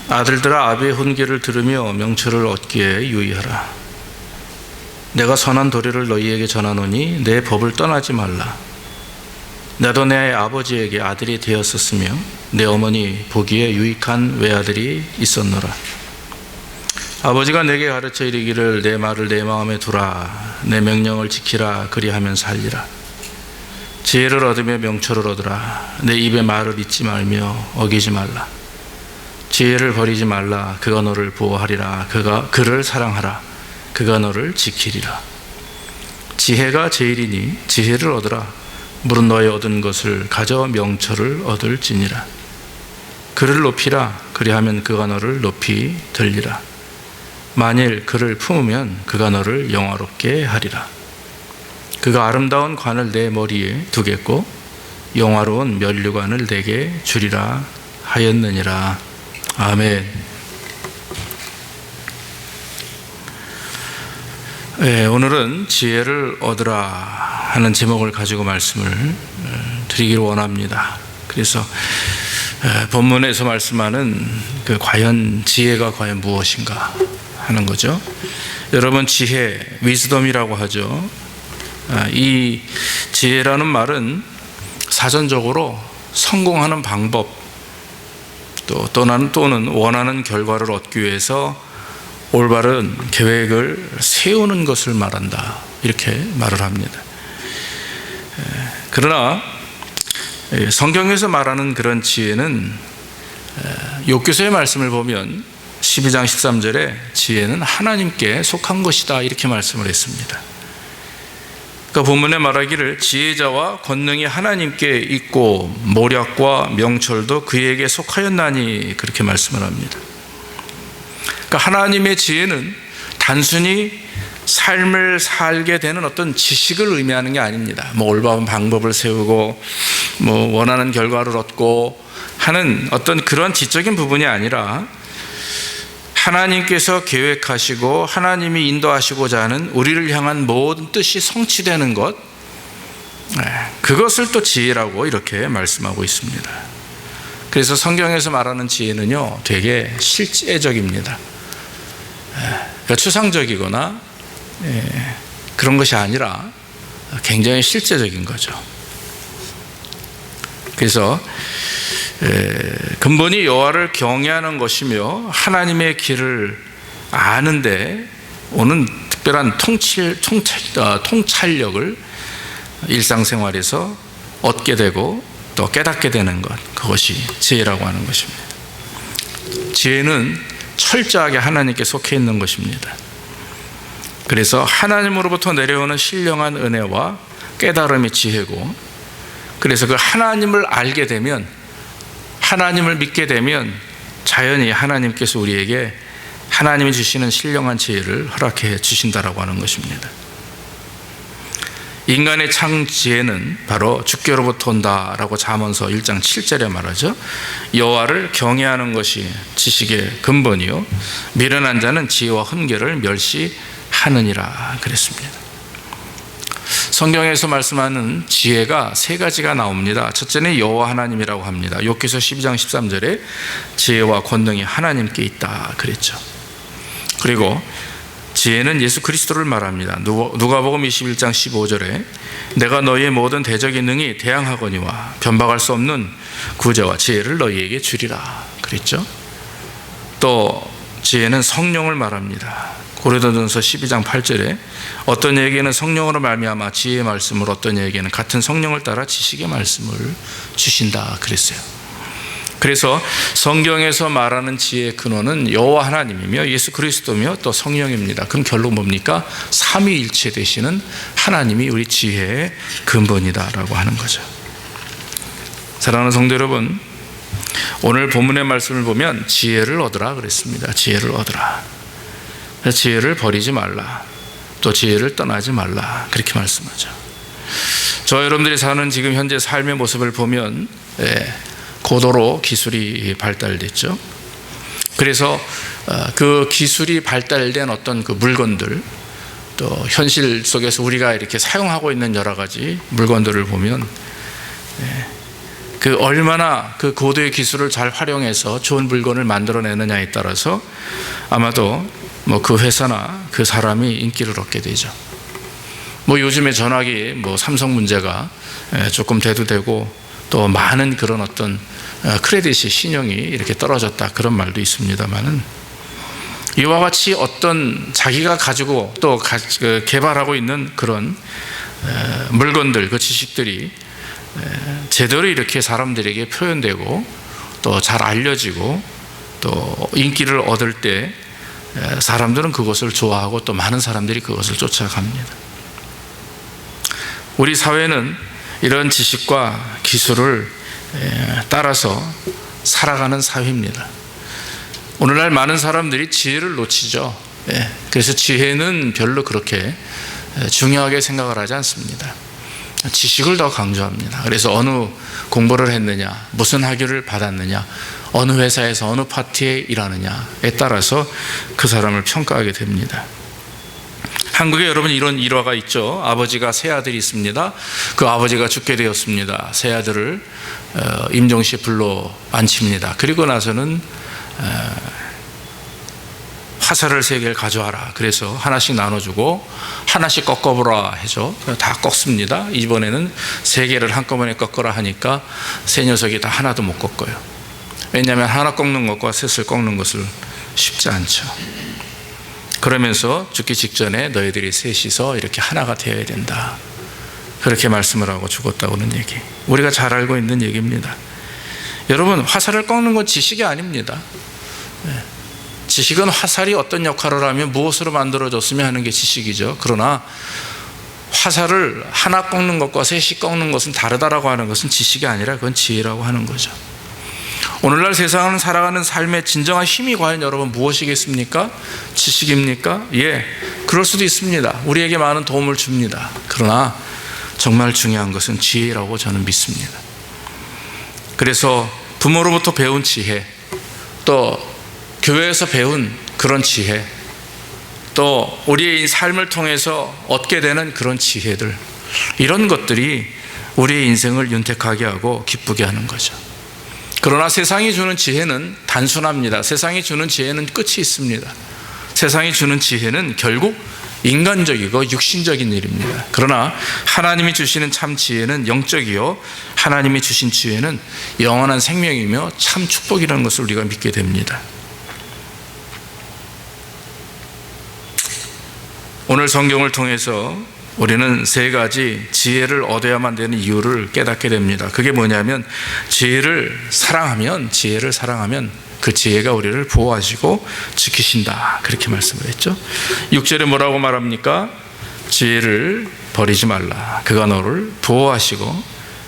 아들들아 아비의 훈계를 들으며 명철을 얻기에 유의하라. 내가 선한 도리를 너희에게 전하노니 내 법을 떠나지 말라. 나도 내 아버지에게 아들이 되었었으며 내 어머니 보기에 유익한 외아들이 있었노라. 아버지가 내게 가르쳐 이르기를 내 말을 내 마음에 두라. 내 명령을 지키라. 그리하면 살리라. 지혜를 얻으며 명철을 얻으라. 내 입에 말을 잊지 말며 어기지 말라. 지혜를 버리지 말라. 그가 너를 보호하리라. 그를 사랑하라. 그가 너를 지키리라. 지혜가 제일이니 지혜를 얻으라. 물은 너의 얻은 것을 가져 명철을 얻을지니라. 그를 높이라. 그리하면 그가 너를 높이 들리라. 만일 그를 품으면 그가 너를 영화롭게 하리라. 그가 아름다운 관을 내 머리에 두겠고 영화로운 면류관을 내게 주리라 하였느니라. 아멘. 네, 오늘은 지혜를 얻으라 하는 제목을 가지고 말씀을 드리기를 원합니다. 그래서 본문에서 말씀하는 과연 지혜가 과연 무엇인가 하는 거죠. 여러분, 지혜, 위즈덤이라고 하죠. 이 지혜라는 말은 사전적으로 성공하는 방법 또는 원하는 결과를 얻기 위해서 올바른 계획을 세우는 것을 말한다, 이렇게 말을 합니다. 그러나 성경에서 말하는 그런 지혜는 욥기서의 말씀을 보면 12장 13절에 지혜는 하나님께 속한 것이다, 이렇게 말씀을 했습니다. 그러니까 본문에 말하기를 지혜자와 권능이 하나님께 있고 모략과 명철도 그에게 속하였나니, 그렇게 말씀을 합니다. 그러니까 하나님의 지혜는 단순히 삶을 살게 되는 어떤 지식을 의미하는 게 아닙니다. 올바른 방법을 세우고 원하는 결과를 얻고 하는 어떤 그런 지적인 부분이 아니라 하나님께서 계획하시고 하나님이 인도하시고자 하는 우리를 향한 모든 뜻이 성취되는 것, 그것을 또 지혜라고 이렇게 말씀하고 있습니다. 그래서 성경에서 말하는 지혜는요, 되게 실제적입니다. 그러니까 추상적이거나 그런 것이 아니라 굉장히 실제적인 거죠. 그래서 근본이 여호와를 경외하는 것이며 하나님의 길을 아는데 오는 특별한 통찰력을 일상생활에서 얻게 되고 또 깨닫게 되는 것, 그것이 지혜라고 하는 것입니다. 지혜는 철저하게 하나님께 속해 있는 것입니다. 그래서 하나님으로부터 내려오는 신령한 은혜와 깨달음이 지혜고, 그래서 그 하나님을 알게 되면, 하나님을 믿게 되면 자연히 하나님께서 우리에게 하나님이 주시는 신령한 지혜를 허락해 주신다라고 하는 것입니다. 인간의 창지혜는 바로 주께로부터 온다라고 잠언서 1장 7절에 말하죠. 여호와를 경외하는 것이 지식의 근본이요 미련한 자는 지혜와 훈계를 멸시하느니라 그랬습니다. 성경에서 말씀하는 지혜가 세 가지가 나옵니다. 첫째는 여호와 하나님이라고 합니다. 욥기서 12장 13절에 지혜와 권능이 하나님께 있다 그랬죠. 그리고 지혜는 예수 그리스도를 말합니다. 누가복음 21장 15절에 내가 너희의 모든 대적인 능히 대항하거니와 변박할 수 없는 구제와 지혜를 너희에게 주리라 그랬죠. 또 지혜는 성령을 말합니다. 고린도전서 12장 8절에 어떤 이에게는 성령으로 말미암아 지혜의 말씀을, 어떤 이에게는 같은 성령을 따라 지식의 말씀을 주신다 그랬어요. 그래서 성경에서 말하는 지혜의 근원은 여호와 하나님이며 예수 그리스도며 또 성령입니다. 그럼 결론 뭡니까? 삼위일체 되시는 하나님이 우리 지혜의 근본이다라고 하는 거죠. 사랑하는 성도 여러분, 오늘 본문의 말씀을 보면 지혜를 얻으라 그랬습니다. 지혜를 얻으라. 지혜를 버리지 말라. 또 지혜를 떠나지 말라. 그렇게 말씀하죠. 저 여러분들이 사는 지금 현재 삶의 모습을 보면 고도로 기술이 발달됐죠. 그래서 그 기술이 발달된 어떤 그 물건들, 또 현실 속에서 우리가 이렇게 사용하고 있는 여러 가지 물건들을 보면 그 얼마나 그 고도의 기술을 잘 활용해서 좋은 물건을 만들어내느냐에 따라서 아마도 뭐 그 회사나 그 사람이 인기를 얻게 되죠. 뭐 요즘에 전화기 뭐 삼성 문제가 조금 대두되고 또 많은 그런 어떤 크레딧이 신용이 이렇게 떨어졌다 그런 말도 있습니다만은, 이와 같이 어떤 자기가 가지고 또 개발하고 있는 그런 물건들, 그 지식들이 제대로 이렇게 사람들에게 표현되고 또 잘 알려지고 또 인기를 얻을 때 사람들은 그것을 좋아하고 또 많은 사람들이 그것을 쫓아갑니다. 우리 사회는 이런 지식과 기술을 따라서 살아가는 사회입니다. 오늘날 많은 사람들이 지혜를 놓치죠. 그래서 지혜는 별로 그렇게 중요하게 생각을 하지 않습니다. 지식을 더 강조합니다. 그래서 어느 공부를 했느냐, 무슨 학위를 받았느냐, 어느 회사에서 어느 파티에 일하느냐에 따라서 그 사람을 평가하게 됩니다. 한국에 여러분 이런 일화가 있죠. 아버지가 세 아들이 있습니다. 그 아버지가 죽게 되었습니다. 세 아들을 임종시에 불러 앉힙니다. 그리고 나서는 화살을 3개를 가져와라. 그래서 하나씩 나눠주고 하나씩 꺾어보라 해서 다 꺾습니다. 이번에는 3개를 한꺼번에 꺾으라 하니까 세 녀석이 다 하나도 못 꺾어요. 왜냐하면 하나 꺾는 것과 셋을 꺾는 것을 쉽지 않죠. 그러면서 죽기 직전에 너희들이 셋이서 이렇게 하나가 되어야 된다, 그렇게 말씀을 하고 죽었다고 하는 얘기, 우리가 잘 알고 있는 얘기입니다. 여러분, 화살을 꺾는 건 지식이 아닙니다. 지식은 화살이 어떤 역할을 하면 무엇으로 만들어졌으면 하는 게 지식이죠. 그러나 화살을 하나 꺾는 것과 셋이 꺾는 것은 다르다라고 하는 것은 지식이 아니라 그건 지혜라고 하는 거죠. 오늘날 세상을 살아가는 삶의 진정한 힘이 과연 여러분 무엇이겠습니까? 지식입니까? 예, 그럴 수도 있습니다. 우리에게 많은 도움을 줍니다. 그러나 정말 중요한 것은 지혜라고 저는 믿습니다. 그래서 부모로부터 배운 지혜, 또 교회에서 배운 그런 지혜, 또 우리의 삶을 통해서 얻게 되는 그런 지혜들, 이런 것들이 우리의 인생을 윤택하게 하고 기쁘게 하는 거죠. 그러나 세상이 주는 지혜는 단순합니다. 세상이 주는 지혜는 끝이 있습니다. 세상이 주는 지혜는 결국 인간적이고 육신적인 일입니다. 그러나 하나님이 주시는 참 지혜는 영적이요, 하나님이 주신 지혜는 영원한 생명이며 참 축복이라는 것을 우리가 믿게 됩니다. 오늘 성경을 통해서 우리는 3가지 지혜를 얻어야만 되는 이유를 깨닫게 됩니다. 그게 뭐냐면, 지혜를 사랑하면 그 지혜가 우리를 보호하시고 지키신다, 그렇게 말씀을 했죠. 6절에 뭐라고 말합니까? 지혜를 버리지 말라. 그가 너를 보호하시고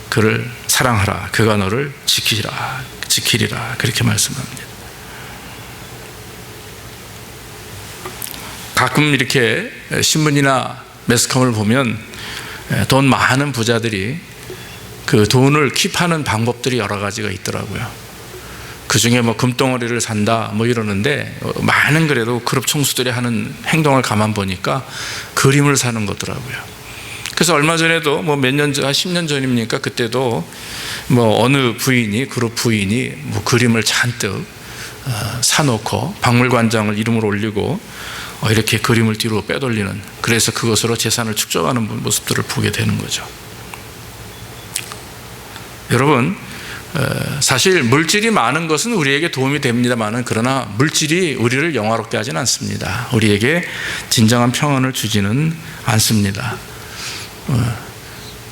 그를 사랑하라. 그가 너를 지키리라. 그렇게 말씀합니다. 가끔 이렇게 신문이나 매스컴을 보면 돈 많은 부자들이 그 돈을 킵하는 방법들이 여러 가지가 있더라고요. 그 중에 뭐 금덩어리를 산다 뭐 이러는데, 많은 그래도 그룹 총수들이 하는 행동을 가만 보니까 그림을 사는 거더라고요. 그래서 얼마 전에도 뭐 몇 년 전, 10년 전입니까? 그때도 뭐 어느 부인이, 그룹 부인이 뭐 그림을 잔뜩 사놓고 박물관장을 이름을 올리고 이렇게 그림을 뒤로 빼돌리는, 그래서 그것으로 재산을 축적하는 모습들을 보게 되는 거죠. 여러분, 사실 물질이 많은 것은 우리에게 도움이 됩니다만은, 그러나 물질이 우리를 영화롭게 하지는 않습니다. 우리에게 진정한 평안을 주지는 않습니다.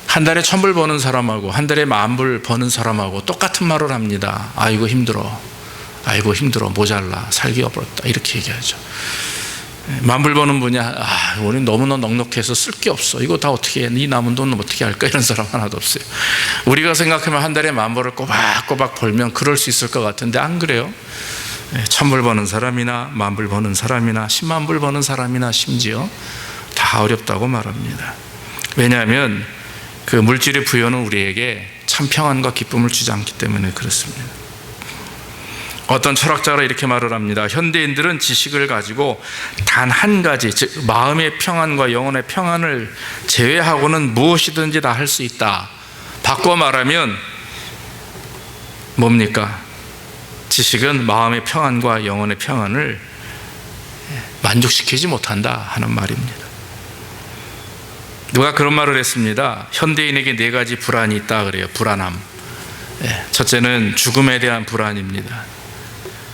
한 달에 1,000불 버는 사람하고 한 달에 10,000불 버는 사람하고 똑같은 말을 합니다. 아이고 힘들어, 모자라, 살기 어렵다, 이렇게 얘기하죠. 10,000불 버는 분이 우리 너무나 넉넉해서 쓸 게 없어, 이거 다 어떻게 해, 이 남은 돈 어떻게 할까, 이런 사람 하나도 없어요. 우리가 생각하면 한 달에 10,000불을 꼬박꼬박 벌면 그럴 수 있을 것 같은데 안 그래요. 1,000불 버는 사람이나 10,000불 버는 사람이나 100,000불 버는 사람이나 심지어 다 어렵다고 말합니다. 왜냐하면 그 물질의 부여는 우리에게 참 평안과 기쁨을 주지 않기 때문에 그렇습니다. 어떤 철학자가 이렇게 말을 합니다. 현대인들은 지식을 가지고 단 한 가지, 즉 마음의 평안과 영혼의 평안을 제외하고는 무엇이든지 다 할 수 있다. 바꿔 말하면 뭡니까? 지식은 마음의 평안과 영혼의 평안을 만족시키지 못한다 하는 말입니다. 누가 그런 말을 했습니다. 현대인에게 4가지 불안이 있다 그래요. 불안함. 첫째는 죽음에 대한 불안입니다.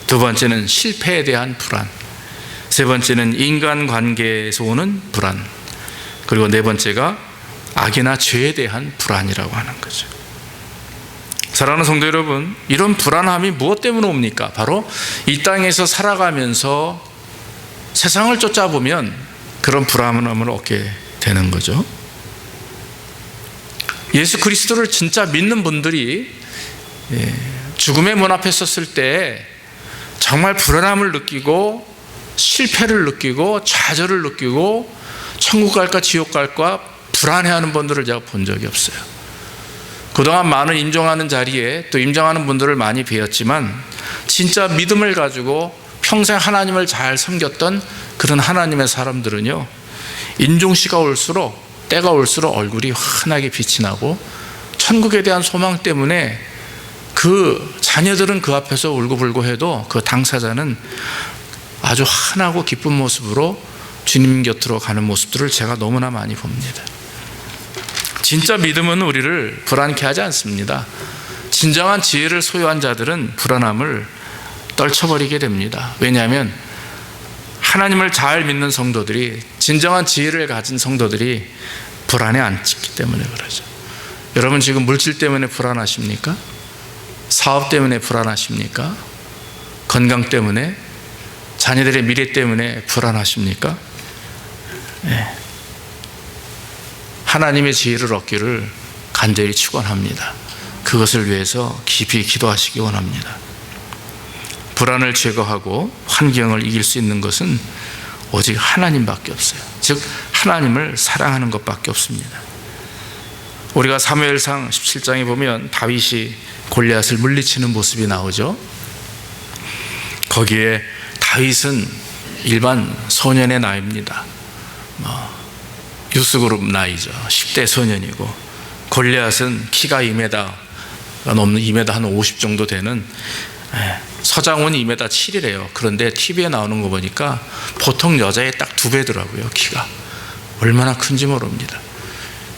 두 번째는 실패에 대한 불안. 세 번째는 인간관계에서 오는 불안. 그리고 네 번째가 악이나 죄에 대한 불안이라고 하는 거죠. 사랑하는 성도 여러분, 이런 불안함이 무엇 때문에 옵니까? 바로 이 땅에서 살아가면서 세상을 쫓아보면 그런 불안함을 얻게 되는 거죠. 예수 그리스도를 진짜 믿는 분들이 죽음의 문 앞에 섰을 때 정말 불안함을 느끼고 실패를 느끼고 좌절을 느끼고 천국 갈까 지옥 갈까 불안해하는 분들을 제가 본 적이 없어요. 그동안 많은 임종하는 자리에 또 임종하는 분들을 많이 뵈었지만 진짜 믿음을 가지고 평생 하나님을 잘 섬겼던 그런 하나님의 사람들은요, 임종시가 올수록 때가 올수록 얼굴이 환하게 빛이 나고 천국에 대한 소망 때문에 그 자녀들은 그 앞에서 울고불고 해도 그 당사자는 아주 환하고 기쁜 모습으로 주님 곁으로 가는 모습들을 제가 너무나 많이 봅니다. 진짜 믿음은 우리를 불안케 하지 않습니다. 진정한 지혜를 소유한 자들은 불안함을 떨쳐버리게 됩니다. 왜냐하면 하나님을 잘 믿는 성도들이, 진정한 지혜를 가진 성도들이 불안에 안 찍기 때문에 그러죠. 여러분 지금 물질 때문에 불안하십니까? 사업 때문에 불안하십니까? 건강 때문에? 자녀들의 미래 때문에 불안하십니까? 네. 하나님의 지혜를 얻기를 간절히 축원합니다. 그것을 위해서 깊이 기도하시기 원합니다. 불안을 제거하고 환경을 이길 수 있는 것은 오직 하나님밖에 없어요. 즉 하나님을 사랑하는 것밖에 없습니다. 우리가 사무엘상 17장에 보면 다윗이 골리앗을 물리치는 모습이 나오죠. 거기에 다윗은 일반 소년의 나이입니다. 유스그룹 나이죠. 10대 소년이고, 골리앗은 키가 2m 넘는 2m 한 50 정도 되는, 서장훈 2m 7이래요. 그런데 TV에 나오는 거 보니까 보통 여자의 딱 2배더라고요. 키가 얼마나 큰지 모릅니다.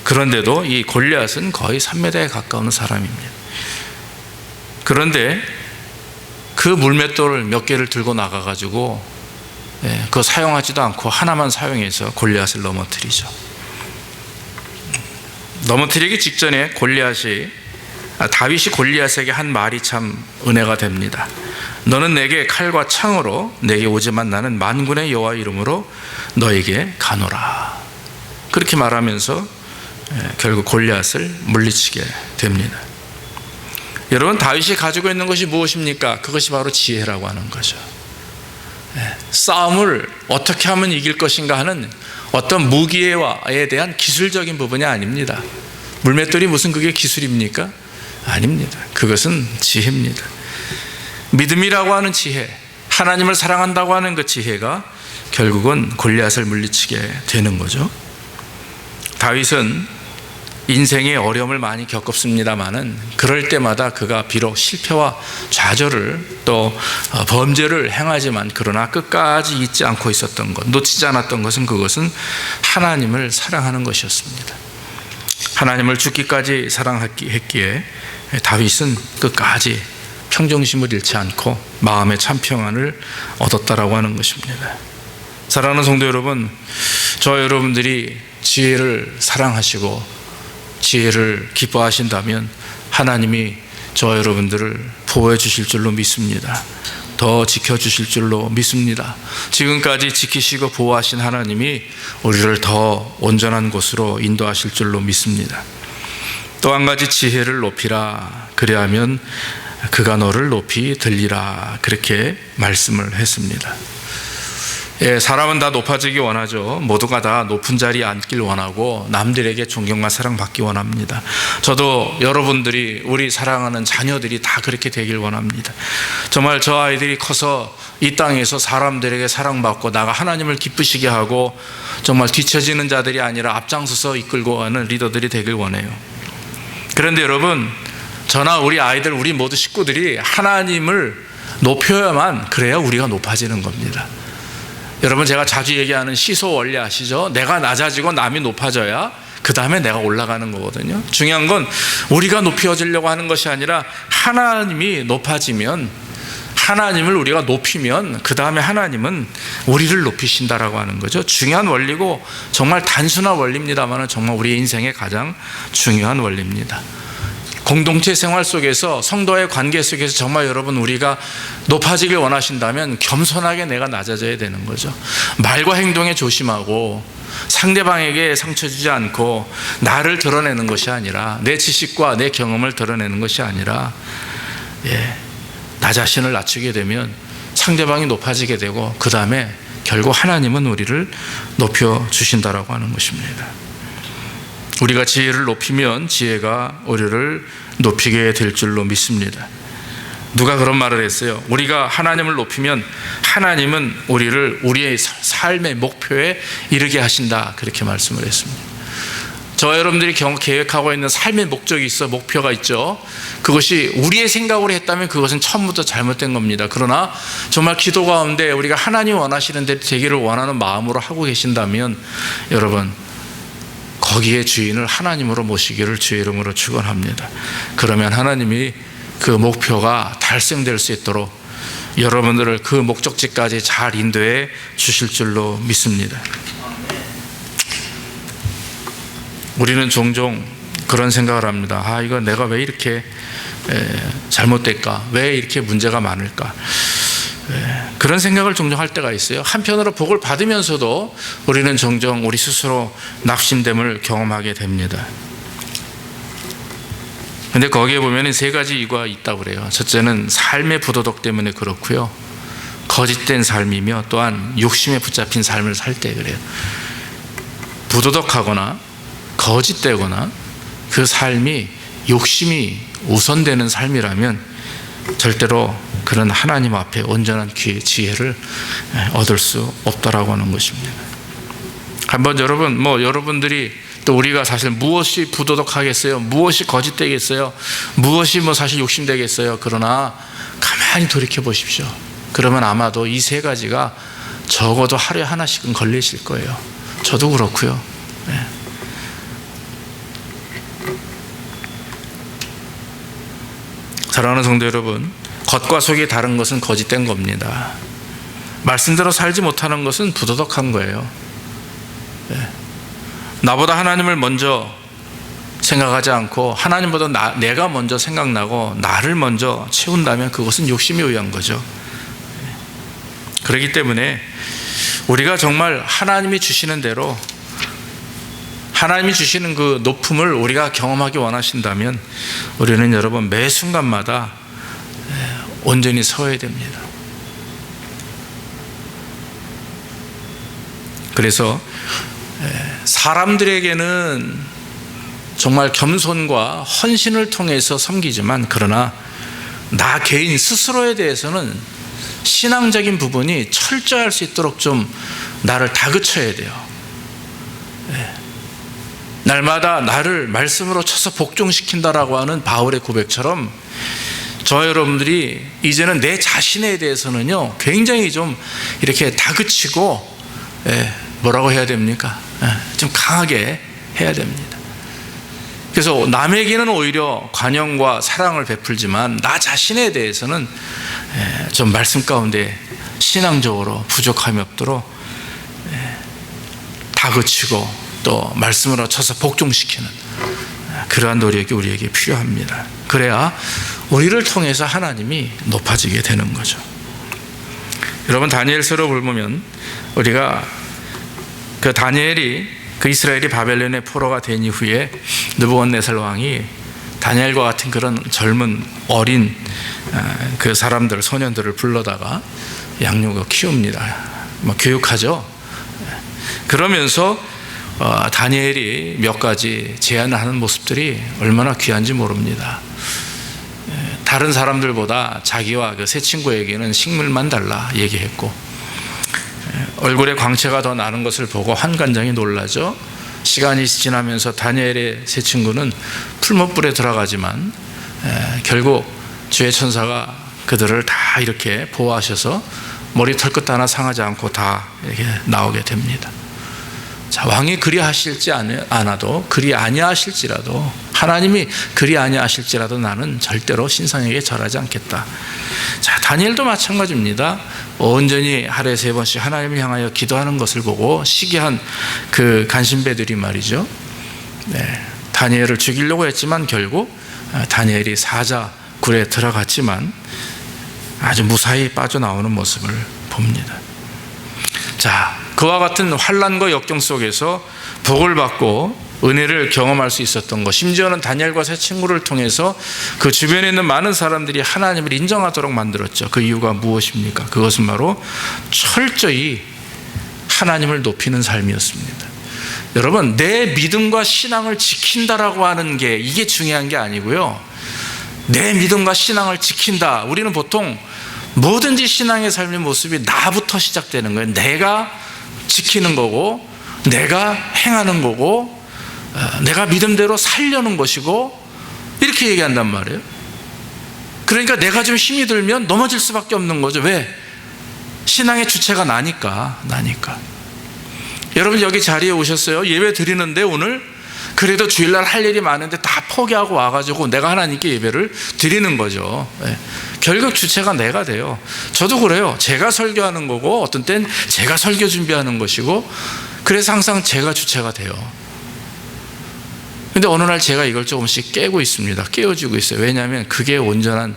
그런데도 이 골리앗은 거의 3m에 가까운 사람입니다. 그런데 그 물맷돌을 몇 개를 들고 나가가지고 그거 사용하지도 않고 하나만 사용해서 골리앗을 넘어뜨리죠. 넘어뜨리기 직전에 다윗이 골리앗에게 한 말이 참 은혜가 됩니다. 너는 내게 칼과 창으로 내게 오지만 나는 만군의 여호와 이름으로 너에게 가노라. 그렇게 말하면서 결국 골리앗을 물리치게 됩니다. 여러분, 다윗이 가지고 있는 것이 무엇입니까? 그것이 바로 지혜라고 하는 거죠. 싸움을 어떻게 하면 이길 것인가 하는 어떤 무기에 대한 기술적인 부분이 아닙니다. 물맷돌이 무슨 그게 기술입니까? 아닙니다. 그것은 지혜입니다. 믿음이라고 하는 지혜, 하나님을 사랑한다고 하는 그 지혜가 결국은 골리앗을 물리치게 되는 거죠. 다윗은 인생의 어려움을 많이 겪었습니다마는 그럴 때마다 그가 비록 실패와 좌절을 또 범죄를 행하지만 그러나 끝까지 잊지 않고 있었던 것, 놓치지 않았던 것은 그것은 하나님을 사랑하는 것이었습니다. 하나님을 죽기까지 사랑했기에 다윗은 끝까지 평정심을 잃지 않고 마음의 참 평안을 얻었다라고 하는 것입니다. 사랑하는 성도 여러분, 저 여러분들이 지혜를 사랑하시고 지혜를 기뻐하신다면 하나님이 저 여러분들을 보호해 주실 줄로 믿습니다. 더 지켜주실 줄로 믿습니다. 지금까지 지키시고 보호하신 하나님이 우리를 더 온전한 곳으로 인도하실 줄로 믿습니다. 또 한 가지 지혜를 높이라. 그리하면 그가 너를 높이 들리라. 그렇게 말씀을 했습니다. 사람은 다 높아지기 원하죠. 모두가 다 높은 자리에 앉길 원하고 남들에게 존경과 사랑받기 원합니다. 저도 여러분들이, 우리 사랑하는 자녀들이 다 그렇게 되길 원합니다. 정말 저 아이들이 커서 이 땅에서 사람들에게 사랑받고 나가 하나님을 기쁘시게 하고 정말 뒤처지는 자들이 아니라 앞장서서 이끌고 가는 리더들이 되길 원해요. 그런데 여러분, 저나 우리 아이들, 우리 모두 식구들이 하나님을 높여야만, 그래야 우리가 높아지는 겁니다. 여러분, 제가 자주 얘기하는 시소 원리 아시죠? 내가 낮아지고 남이 높아져야 그 다음에 내가 올라가는 거거든요. 중요한 건 우리가 높여지려고 하는 것이 아니라 하나님이 높아지면, 하나님을 우리가 높이면 그 다음에 하나님은 우리를 높이신다라고 하는 거죠. 중요한 원리고 정말 단순한 원리입니다만 정말 우리 인생의 가장 중요한 원리입니다. 공동체 생활 속에서, 성도의 관계 속에서 정말 여러분 우리가 높아지길 원하신다면 겸손하게 내가 낮아져야 되는 거죠. 말과 행동에 조심하고 상대방에게 상처 주지 않고 나를 드러내는 것이 아니라, 내 지식과 내 경험을 드러내는 것이 아니라, 나 자신을 낮추게 되면 상대방이 높아지게 되고 그 다음에 결국 하나님은 우리를 높여주신다라고 하는 것입니다. 우리가 지혜를 높이면 지혜가 우리를 높이게 될 줄로 믿습니다. 누가 그런 말을 했어요. 우리가 하나님을 높이면 하나님은 우리를 우리의 삶의 목표에 이르게 하신다, 그렇게 말씀을 했습니다. 저와 여러분들이 계획하고 있는 삶의 목적이 있어, 목표가 있죠. 그것이 우리의 생각으로 했다면 그것은 처음부터 잘못된 겁니다. 그러나 정말 기도 가운데 우리가 하나님 원하시는 대로 되기를 원하는 마음으로 하고 계신다면 여러분, 거기에 주인을 하나님으로 모시기를 주의 이름으로 축원합니다. 그러면 하나님이 그 목표가 달성될 수 있도록 여러분들을 그 목적지까지 잘 인도해 주실 줄로 믿습니다. 우리는 종종 그런 생각을 합니다. 이거 내가 왜 이렇게 잘못될까? 왜 이렇게 문제가 많을까? 그런 생각을 종종 할 때가 있어요. 한편으로 복을 받으면서도 우리는 종종 우리 스스로 낙심됨을 경험하게 됩니다. 근데 거기에 보면 세 가지 이유가 있다고 그래요. 첫째는 삶의 부도덕 때문에 그렇고요. 거짓된 삶이며 또한 욕심에 붙잡힌 삶을 살 때 그래요. 부도덕하거나 거짓되거나 그 삶이 욕심이 우선되는 삶이라면 절대로 그런 하나님 앞에 온전한 지혜를 얻을 수 없다라고 하는 것입니다. 한번 여러분들이 또 우리가 사실 무엇이 부도덕하겠어요? 무엇이 거짓되겠어요? 무엇이 사실 욕심되겠어요? 그러나 가만히 돌이켜 보십시오. 그러면 아마도 이 세 가지가 적어도 하루에 하나씩은 걸리실 거예요. 저도 그렇고요. 사랑하는 성도 여러분, 겉과 속이 다른 것은 거짓된 겁니다. 말씀대로 살지 못하는 것은 부도덕한 거예요. 나보다 하나님을 먼저 생각하지 않고 하나님보다 내가 먼저 생각나고 나를 먼저 채운다면 그것은 욕심에 의한 거죠. 그렇기 때문에 우리가 정말 하나님이 주시는 대로, 하나님이 주시는 그 높음을 우리가 경험하기 원하신다면 우리는 여러분 매 순간마다 온전히 서야 됩니다. 그래서 사람들에게는 정말 겸손과 헌신을 통해서 섬기지만, 그러나 나 개인 스스로에 대해서는 신앙적인 부분이 철저할 수 있도록 좀 나를 다그쳐야 돼요. 날마다 나를 말씀으로 쳐서 복종시킨다라고 하는 바울의 고백처럼 저 여러분들이 이제는 내 자신에 대해서는요 굉장히 좀 이렇게 다그치고 뭐라고 해야 됩니까? 좀 강하게 해야 됩니다. 그래서 남에게는 오히려 관용과 사랑을 베풀지만 나 자신에 대해서는 좀 말씀 가운데 신앙적으로 부족함이 없도록 다그치고 또 말씀으로 쳐서 복종시키는 그러한 노력이 우리에게 필요합니다. 그래야 우리를 통해서 하나님이 높아지게 되는 거죠. 여러분, 다니엘서로 보면 우리가 그 다니엘이 그 이스라엘이 바벨론의 포로가 된 이후에 느부갓네살 왕이 다니엘과 같은 그런 젊은 어린 그 사람들, 소년들을 불러다가 양육을 키웁니다. 교육하죠. 그러면서 다니엘이 몇 가지 제안을 하는 모습들이 얼마나 귀한지 모릅니다. 다른 사람들보다 자기와 그 새 친구에게는 식물만 달라 얘기했고, 얼굴에 광채가 더 나는 것을 보고 환관장이 놀라죠. 시간이 지나면서 다니엘의 새 친구는 풀무불에 들어가지만 결국 주의 천사가 그들을 다 이렇게 보호하셔서 머리 털끝 하나 상하지 않고 다 이렇게 나오게 됩니다. 자, 왕이 그리 하실지 않아도, 그리 아니하실지라도, 하나님이 그리 아니하실지라도 나는 절대로 신상에게 절하지 않겠다. 자, 다니엘도 마찬가지입니다. 온전히 하루에 3번씩 하나님을 향하여 기도하는 것을 보고 시기한 그 간신배들이 말이죠, 다니엘을 죽이려고 했지만 결국 다니엘이 사자굴에 들어갔지만 아주 무사히 빠져나오는 모습을 봅니다. 자, 그와 같은 환난과 역경 속에서 복을 받고 은혜를 경험할 수 있었던 것, 심지어는 다니엘과 세 친구를 통해서 그 주변에 있는 많은 사람들이 하나님을 인정하도록 만들었죠. 그 이유가 무엇입니까? 그것은 바로 철저히 하나님을 높이는 삶이었습니다. 여러분, 내 믿음과 신앙을 지킨다라고 하는 게 이게 중요한 게 아니고요, 내 믿음과 신앙을 지킨다, 우리는 보통 뭐든지 신앙의 삶의 모습이 나부터 시작되는 거예요. 내가 지키는 거고, 내가 행하는 거고, 내가 믿음대로 살려는 것이고, 이렇게 얘기한단 말이에요. 그러니까 내가 좀 힘이 들면 넘어질 수밖에 없는 거죠. 왜? 신앙의 주체가 나니까. 여러분, 여기 자리에 오셨어요. 예배 드리는데 오늘 그래도 주일날 할 일이 많은데 다 포기하고 와가지고 내가 하나님께 예배를 드리는 거죠. 결국 주체가 내가 돼요. 저도 그래요. 제가 설교하는 거고, 어떤 땐 제가 설교 준비하는 것이고, 그래서 항상 제가 주체가 돼요. 근데 어느 날 제가 이걸 조금씩 깨고 있습니다. 깨워주고 있어요. 왜냐하면 그게 온전한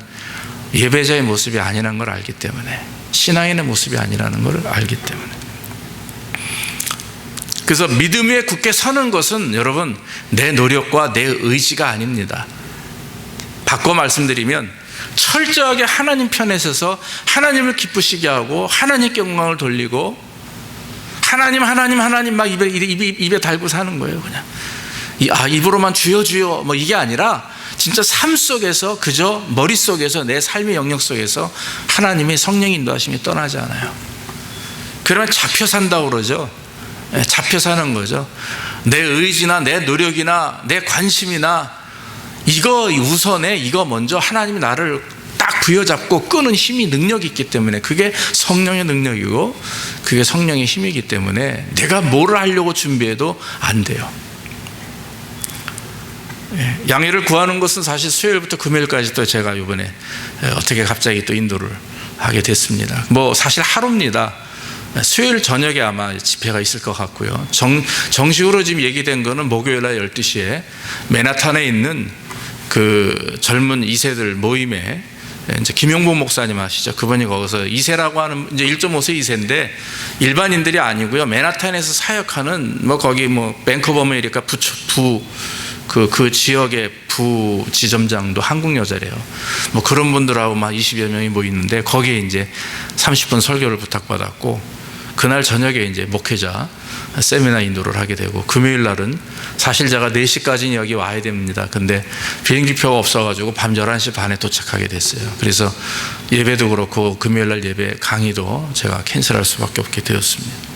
예배자의 모습이 아니라는 걸 알기 때문에, 신앙인의 모습이 아니라는 걸 알기 때문에. 그래서 믿음 위에 굳게 서는 것은 여러분, 내 노력과 내 의지가 아닙니다. 바꿔 말씀드리면, 철저하게 하나님 편에 서서 하나님을 기쁘시게 하고 하나님께 영광을 돌리고 하나님 막 입에 달고 사는 거예요. 그냥 입으로만 주여 뭐 이게 아니라 진짜 삶 속에서, 그저 머릿속에서, 내 삶의 영역 속에서 하나님의 성령 인도하심이 떠나지 않아요. 그러면 잡혀 산다고 그러죠. 잡혀 사는 거죠. 내 의지나 내 노력이나 내 관심이나 이거 우선에, 이거 먼저 하나님이 나를 딱 부여잡고 끄는 힘이, 능력이 있기 때문에, 그게 성령의 능력이고 그게 성령의 힘이기 때문에 내가 뭐를 하려고 준비해도 안 돼요. 양해를 구하는 것은 사실 수요일부터 금요일까지 또 제가 이번에 어떻게 갑자기 또 인도를 하게 됐습니다. 뭐 사실 하루입니다. 수요일 저녁에 아마 집회가 있을 것 같고요. 정식으로 지금 얘기된 거는 목요일 날 12시에 맨하탄에 있는 그 젊은 2세들 모임에, 이제 김용복 목사님 아시죠? 그분이 거기서 2세라고 하는, 이제 1.5세 2세인데 일반인들이 아니고요, 맨하탄에서 사역하는, 뭐 거기 뭐 밴커버 아메리카 그 지역의 부지점장도 한국 여자래요. 뭐 그런 분들하고 막 20여 명이 모이는데, 거기에 이제 30분 설교를 부탁받았고, 그날 저녁에 이제 목회자 세미나 인도를 하게 되고, 금요일 날은 사실 제가 4시까지는 여기 와야 됩니다. 근데 비행기표가 없어가지고 밤 11시 반에 도착하게 됐어요. 그래서 예배도 그렇고 금요일 날 예배 강의도 제가 캔슬할 수밖에 없게 되었습니다.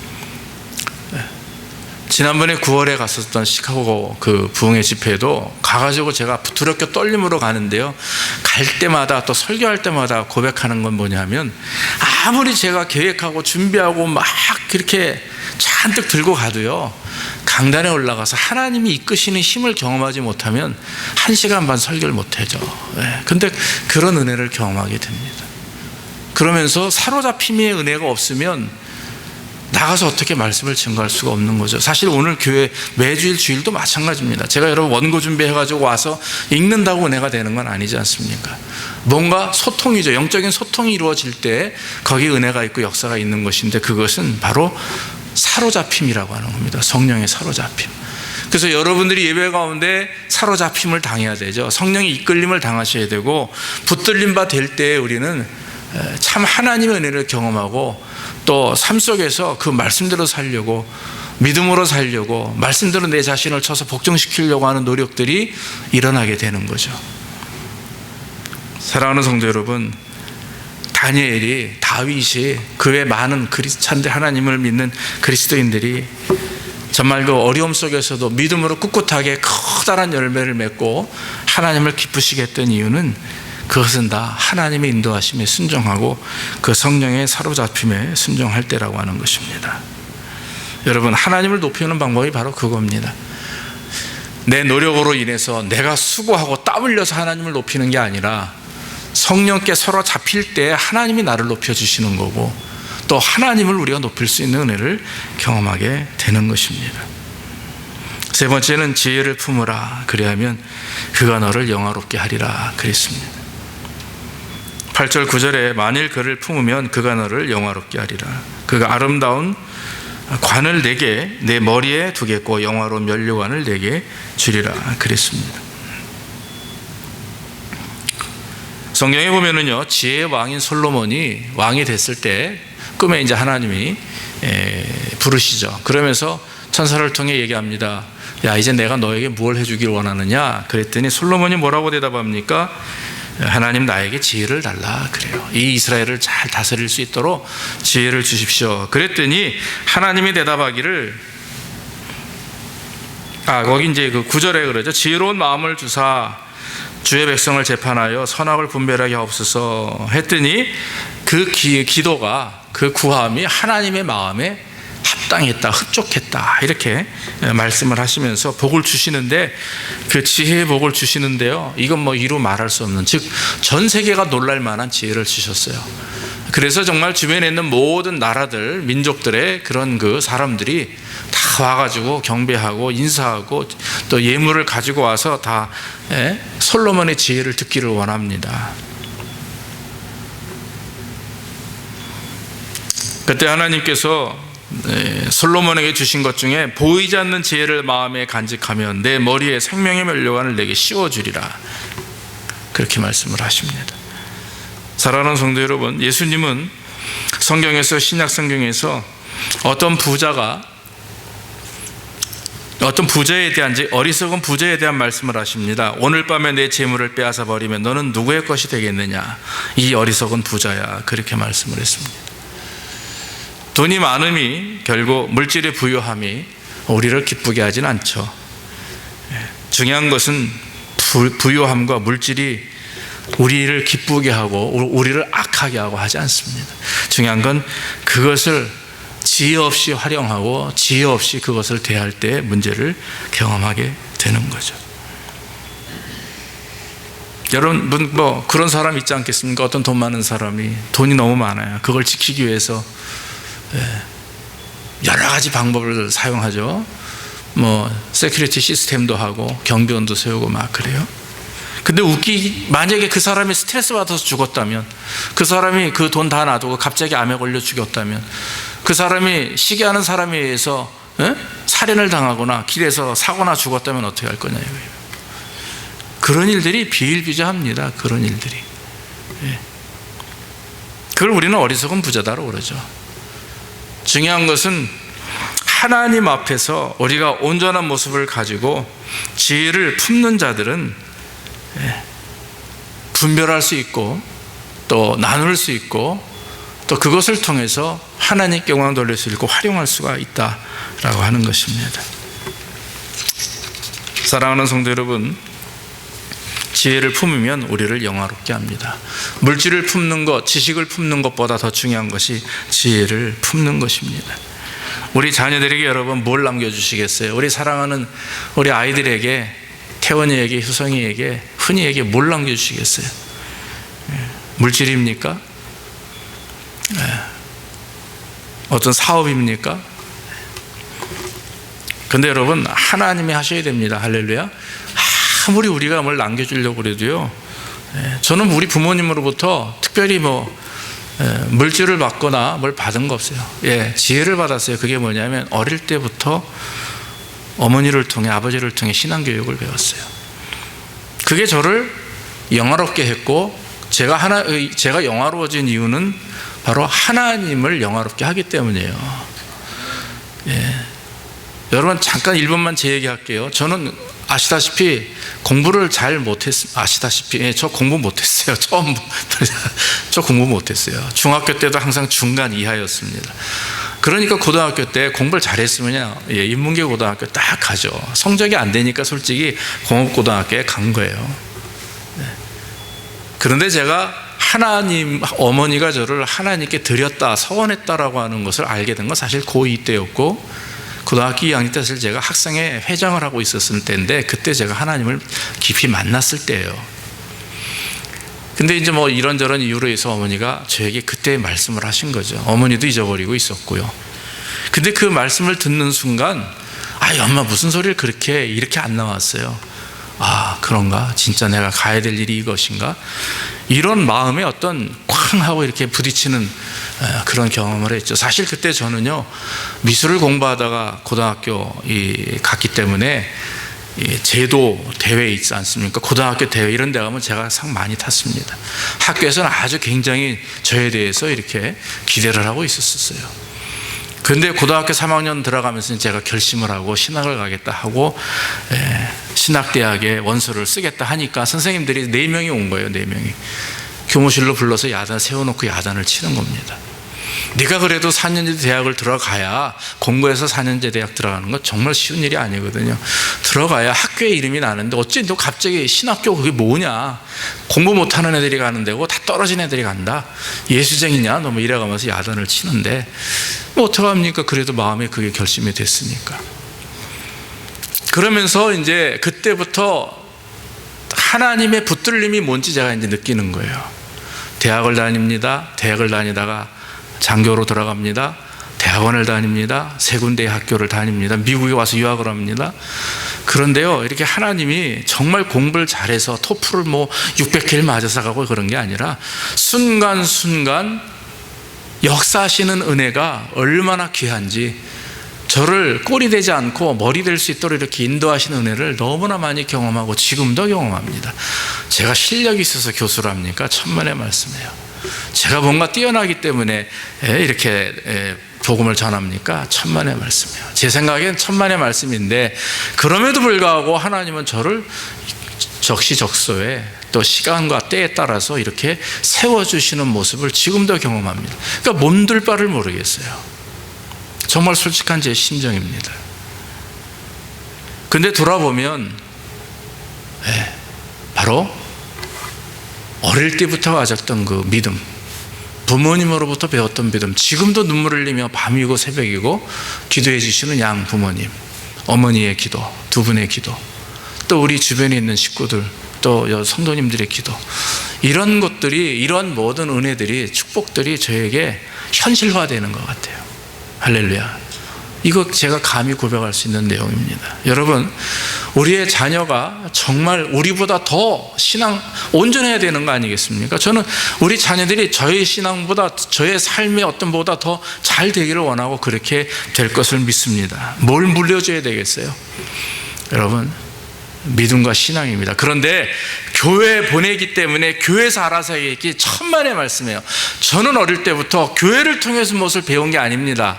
지난번에 9월에 갔었던 시카고 그 부흥회 집회도 가가지고 제가 두렵게 떨림으로 가는데요, 갈 때마다 또 설교할 때마다 고백하는 건 뭐냐면, 아무리 제가 계획하고 준비하고 막 그렇게 잔뜩 들고 가도요, 강단에 올라가서 하나님이 이끄시는 힘을 경험하지 못하면 1시간 반 설교를 못하죠. 근데 그런 은혜를 경험하게 됩니다. 그러면서 사로잡힘의 은혜가 없으면 나가서 어떻게 말씀을 증거할 수가 없는 거죠. 사실 오늘 교회 매주일 주일도 마찬가지입니다. 제가 여러분 원고 준비해가지고 와서 읽는다고 은혜가 되는 건 아니지 않습니까? 뭔가 소통이죠. 영적인 소통이 이루어질 때 거기에 은혜가 있고 역사가 있는 것인데, 그것은 바로 사로잡힘이라고 하는 겁니다. 성령의 사로잡힘. 그래서 여러분들이 예배 가운데 사로잡힘을 당해야 되죠. 성령의 이끌림을 당하셔야 되고, 붙들림 바 될 때 우리는 참 하나님의 은혜를 경험하고, 또 삶 속에서 그 말씀대로 살려고, 믿음으로 살려고, 말씀대로 내 자신을 쳐서 복종시키려고 하는 노력들이 일어나게 되는 거죠. 사랑하는 성도 여러분, 다윗이 그 외 많은 참된 하나님을 믿는 그리스도인들이 정말 그 어려움 속에서도 믿음으로 꿋꿋하게 커다란 열매를 맺고 하나님을 기쁘시게 했던 이유는 그것은 다 하나님의 인도하심에 순종하고 그 성령의 사로잡힘에 순종할 때라고 하는 것입니다. 여러분, 하나님을 높이는 방법이 바로 그겁니다. 내 노력으로 인해서 내가 수고하고 땀 흘려서 하나님을 높이는 게 아니라 성령께 서로 잡힐 때 하나님이 나를 높여주시는 거고, 또 하나님을 우리가 높일 수 있는 은혜를 경험하게 되는 것입니다. 세 번째는 지혜를 품으라. 그리하면 그가 너를 영화롭게 하리라 그랬습니다. 8절 9절에 만일 그를 품으면 그가 너를 영화롭게 하리라. 그가 아름다운 관을 내게 내 머리에 두겠고 영화로운 면류관을 내게 주리라 그랬습니다. 성경에 보면은요, 지혜의 왕인 솔로몬이 왕이 됐을 때 꿈에 이제 하나님이 부르시죠. 그러면서 천사를 통해 얘기합니다. 야, 이제 내가 너에게 무엇을 해주길 원하느냐? 그랬더니 솔로몬이 뭐라고 대답합니까? 하나님, 나에게 지혜를 달라 그래요. 이 이스라엘을 잘 다스릴 수 있도록 지혜를 주십시오. 그랬더니 하나님이 대답하기를, 거기 이제 그 9절에 그러죠. 지혜로운 마음을 주사 주의 백성을 재판하여 선악을 분별하게 하옵소서 했더니 그 기도가, 그 구함이 하나님의 마음에 합당했다, 흡족했다, 이렇게 말씀을 하시면서 복을 주시는데, 그 지혜의 복을 주시는데요, 이건 뭐 이루 말할 수 없는, 즉 전 세계가 놀랄 만한 지혜를 주셨어요. 그래서 정말 주변에 있는 모든 나라들, 민족들의 그런 그 사람들이 다 와가지고 경배하고 인사하고 또 예물을 가지고 와서 다 솔로몬의 지혜를 듣기를 원합니다. 그때 하나님께서 솔로몬에게 주신 것 중에 보이지 않는 지혜를 마음에 간직하면 내 머리에 생명의 면류관을 내게 씌워주리라, 그렇게 말씀을 하십니다. 사랑하는 성도 여러분, 예수님은 성경에서, 신약 성경에서 어떤 부자에 대한, 어리석은 부자에 대한 말씀을 하십니다. 오늘 밤에 내 재물을 빼앗아 버리면 너는 누구의 것이 되겠느냐? 이 어리석은 부자야, 그렇게 말씀을 했습니다. 돈이 많음이, 결국 물질의 부유함이 우리를 기쁘게 하진 않죠. 중요한 것은 부유함과 물질이 우리를 기쁘게 하고 우리를 악하게 하고 하지 않습니다. 중요한 건 그것을 지혜 없이 활용하고 지혜 없이 그것을 대할 때 문제를 경험하게 되는 거죠. 여러분, 뭐 그런 사람 있지 않겠습니까? 어떤 돈 많은 사람이 돈이 너무 많아요. 그걸 지키기 위해서 여러 가지 방법을 사용하죠. 뭐 세큐리티 시스템도 하고 경비원도 세우고 막 그래요. 근데 만약에 그 사람이 스트레스 받아서 죽었다면, 그 사람이 그 돈 다 놔두고 갑자기 암에 걸려 죽었다면, 그 사람이 시기하는 사람에 의해서 살인을 당하거나 길에서 사고나 죽었다면 어떻게 할 거냐 이거예요. 그런 일들이 비일비재합니다. 그런 일들이. 그걸 우리는 어리석은 부자다라고 그러죠. 중요한 것은 하나님 앞에서 우리가 온전한 모습을 가지고 지혜를 품는 자들은 분별할 수 있고 또 나눌 수 있고 또 그것을 통해서 하나님께 영광 돌릴 수 있고 활용할 수가 있다라고 하는 것입니다. 사랑하는 성도 여러분, 지혜를 품으면 우리를 영화롭게 합니다. 물질을 품는 것, 지식을 품는 것보다 더 중요한 것이 지혜를 품는 것입니다. 우리 자녀들에게 여러분 뭘 남겨주시겠어요? 우리 사랑하는 우리 아이들에게, 태원이에게, 효성이에게, 흔히에게 뭘 남겨주시겠어요? 물질입니까? 어떤 사업입니까? 근데 여러분, 하나님이 하셔야 됩니다. 할렐루야. 아무리 우리가 뭘 남겨주려고 그래도요, 저는 우리 부모님으로부터 특별히 물질을 받거나 뭘 받은 거 없어요. 지혜를 받았어요. 그게 뭐냐면 어릴 때부터 어머니를 통해, 아버지를 통해 신앙교육을 배웠어요. 그게 저를 영화롭게 했고, 제가 영화로워진 이유는 바로 하나님을 영화롭게 하기 때문이에요. 여러분, 잠깐 1분만 제 얘기할게요. 저는 아시다시피 공부를 잘 아시다시피 저 공부 못했어요. 저 공부 못했어요. 중학교 때도 항상 중간 이하였습니다. 그러니까 고등학교 때 공부를 잘했으면요, 인문계 고등학교 딱 가죠. 성적이 안 되니까 솔직히 공업고등학교에 간 거예요. 그런데 제가 하나님, 어머니가 저를 하나님께 드렸다, 서원했다라고 하는 것을 알게 된 건 사실 고2 때였고, 고등학교 2학년 때 사실 제가 학생회 회장을 하고 있었을 때인데, 그때 제가 하나님을 깊이 만났을 때예요. 근데 이제 뭐 이런저런 이유로 해서 어머니가 저에게 그때 말씀을 하신 거죠. 어머니도 잊어버리고 있었고요. 근데 그 말씀을 듣는 순간, 엄마 무슨 소리를 이렇게 안 나왔어요. 그런가? 진짜 내가 가야 될 일이 이것인가? 이런 마음에 어떤 쾅 하고 이렇게 부딪히는 그런 경험을 했죠. 사실 그때 저는요, 미술을 공부하다가 고등학교 갔기 때문에 제도 대회 있지 않습니까? 고등학교 대회 이런 데 가면 제가 상 많이 탔습니다. 학교에서는 아주 굉장히 저에 대해서 이렇게 기대를 하고 있었어요. 그런데 고등학교 3학년 들어가면서 제가 결심을 하고 신학을 가겠다 하고 신학대학에 원서를 쓰겠다 하니까 선생님들이 4명이 온 거예요. 4명이 교무실로 불러서 야단 세워놓고 야단을 치는 겁니다. 네가 그래도 4년제 대학을 들어가야, 공부해서 4년제 대학 들어가는 건 정말 쉬운 일이 아니거든요. 들어가야 학교의 이름이 나는데 어찌 너 갑자기 신학교 그게 뭐냐, 공부 못하는 애들이 가는 데고 다 떨어진 애들이 간다, 예수쟁이냐 너 뭐 이래가면서 야단을 치는데 뭐 어떡합니까? 그래도 마음에 그게 결심이 됐으니까. 그러면서 이제 그때부터 하나님의 붙들림이 뭔지 제가 이제 느끼는 거예요. 대학을 다닙니다. 대학을 다니다가 장교로 들어갑니다. 대학원을 다닙니다. 3군데의 학교를 다닙니다. 미국에 와서 유학을 합니다. 그런데요, 이렇게 하나님이 정말 공부를 잘해서 토플을 뭐 600개를 맞아서 가고 그런 게 아니라 순간순간 역사하시는 은혜가 얼마나 귀한지, 저를 꼴이 되지 않고 머리 될 수 있도록 이렇게 인도하시는 은혜를 너무나 많이 경험하고 지금도 경험합니다. 제가 실력이 있어서 교수를 합니까? 천만의 말씀이에요. 제가 뭔가 뛰어나기 때문에 이렇게 복음을 전합니까? 천만의 말씀이에요. 제 생각엔 천만의 말씀인데, 그럼에도 불구하고 하나님은 저를 적시적소에 또 시간과 때에 따라서 이렇게 세워주시는 모습을 지금도 경험합니다. 그러니까 몸둘 바를 모르겠어요. 정말 솔직한 제 심정입니다. 근데 돌아보면 바로 어릴 때부터 가졌던 그 믿음, 부모님으로부터 배웠던 믿음, 지금도 눈물을 흘리며 밤이고 새벽이고 기도해 주시는 양 부모님, 어머니의 기도, 두 분의 기도, 또 우리 주변에 있는 식구들, 또 성도님들의 기도, 이런 것들이, 이런 모든 은혜들이, 축복들이 저에게 현실화되는 것 같아요. 할렐루야. 이거 제가 감히 고백할 수 있는 내용입니다. 여러분, 우리의 자녀가 정말 우리보다 더 신앙 온전해야 되는 거 아니겠습니까? 저는 우리 자녀들이 저의 신앙보다, 저의 삶의 어떤 보다 더 잘 되기를 원하고 그렇게 될 것을 믿습니다. 뭘 물려줘야 되겠어요? 여러분, 믿음과 신앙입니다. 그런데 교회에 보내기 때문에 교회에서 알아서 하기 천만의 말씀이에요. 저는 어릴 때부터 교회를 통해서 무엇을 배운 게 아닙니다.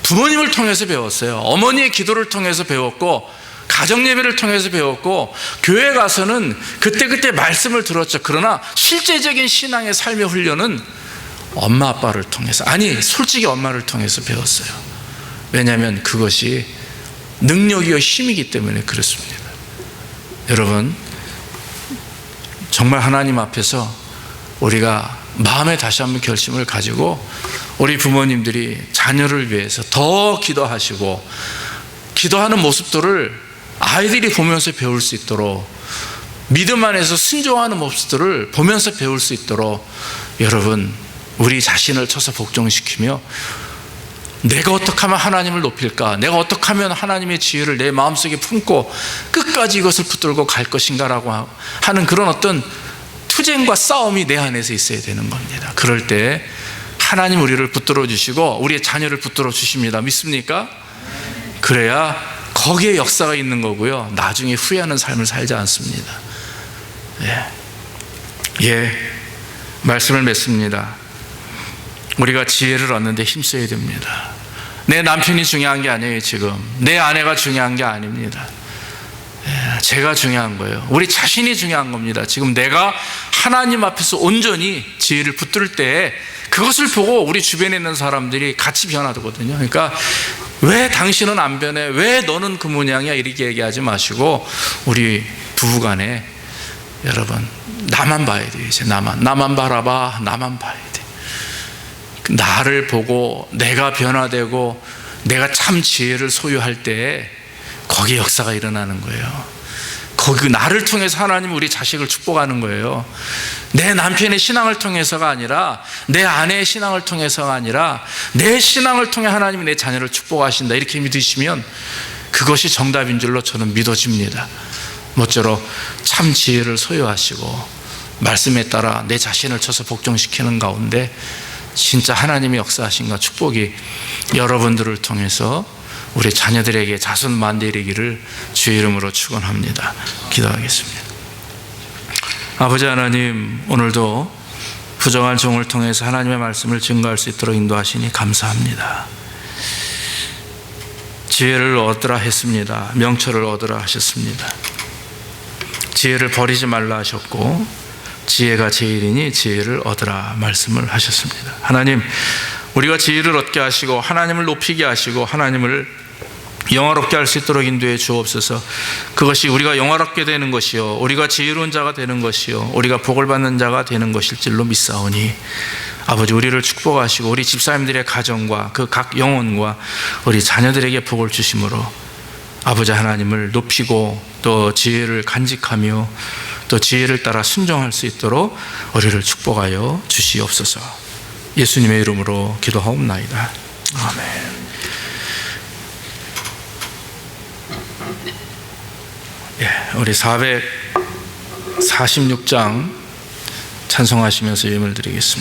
부모님을 통해서 배웠어요. 어머니의 기도를 통해서 배웠고, 가정예배를 통해서 배웠고, 교회 가서는 그때그때 말씀을 들었죠. 그러나 실제적인 신앙의 삶의 훈련은 엄마 아빠를 통해서, 아니 솔직히 엄마를 통해서 배웠어요. 왜냐하면 그것이 능력이요 힘이기 때문에 그렇습니다. 여러분, 정말 하나님 앞에서 우리가 마음에 다시 한번 결심을 가지고 우리 부모님들이 자녀를 위해서 더 기도하시고, 기도하는 모습들을 아이들이 보면서 배울 수 있도록, 믿음 안에서 순종하는 모습들을 보면서 배울 수 있도록 여러분, 우리 자신을 쳐서 복종시키며 내가 어떻게 하면 하나님을 높일까, 내가 어떻게 하면 하나님의 지혜를 내 마음속에 품고 끝까지 이것을 붙들고 갈 것인가라고 하는 그런 어떤 투쟁과 싸움이 내 안에서 있어야 되는 겁니다. 그럴 때 하나님 우리를 붙들어 주시고 우리의 자녀를 붙들어 주십니다. 믿습니까? 그래야 거기에 역사가 있는 거고요, 나중에 후회하는 삶을 살지 않습니다. 말씀을 맺습니다. 우리가 지혜를 얻는데 힘써야 됩니다. 내 남편이 중요한 게 아니에요. 지금 내 아내가 중요한 게 아닙니다. 제가 중요한 거예요. 우리 자신이 중요한 겁니다. 지금 내가 하나님 앞에서 온전히 지혜를 붙들 때 그것을 보고 우리 주변에 있는 사람들이 같이 변화되거든요. 그러니까 왜 당신은 안 변해? 왜 너는 그 모양이야? 이렇게 얘기하지 마시고 우리 부부간에 여러분 나만 봐야 돼요. 이제 나만 바라봐. 나만 봐야 돼. 나를 보고 내가 변화되고 내가 참 지혜를 소유할 때 거기에 역사가 일어나는 거예요. 거기 나를 통해서 하나님 우리 자식을 축복하는 거예요. 내 남편의 신앙을 통해서가 아니라 내 아내의 신앙을 통해서가 아니라 내 신앙을 통해 하나님이 내 자녀를 축복하신다. 이렇게 믿으시면 그것이 정답인 줄로 저는 믿어집니다. 모쪼록 참 지혜를 소유하시고 말씀에 따라 내 자신을 쳐서 복종시키는 가운데 진짜 하나님의 역사하심과 축복이 여러분들을 통해서 우리 자녀들에게 자손 만대이기를 주의 이름으로 축원합니다. 기도하겠습니다. 아버지 하나님, 오늘도 부정한 종을 통해서 하나님의 말씀을 증거할 수 있도록 인도하시니 감사합니다. 지혜를 얻으라 했습니다. 명철을 얻으라 하셨습니다. 지혜를 버리지 말라 하셨고 지혜가 제일이니 지혜를 얻으라 말씀을 하셨습니다. 하나님, 우리가 지혜를 얻게 하시고 하나님을 높이게 하시고 하나님을 영화롭게 할 수 있도록 인도해 주옵소서. 그것이 우리가 영화롭게 되는 것이요 우리가 지혜로운 자가 되는 것이요 우리가 복을 받는 자가 되는 것일 줄로 믿사오니 아버지, 우리를 축복하시고 우리 집사님들의 가정과 그 각 영혼과 우리 자녀들에게 복을 주심으로 아버지 하나님을 높이고 또 지혜를 간직하며 또 지혜를 따라 순종할 수 있도록 우리를 축복하여 주시옵소서. 예수님의 이름으로 기도하옵나이다. 아멘. 우리 446장 찬송하시면서 예물 드리겠습니다.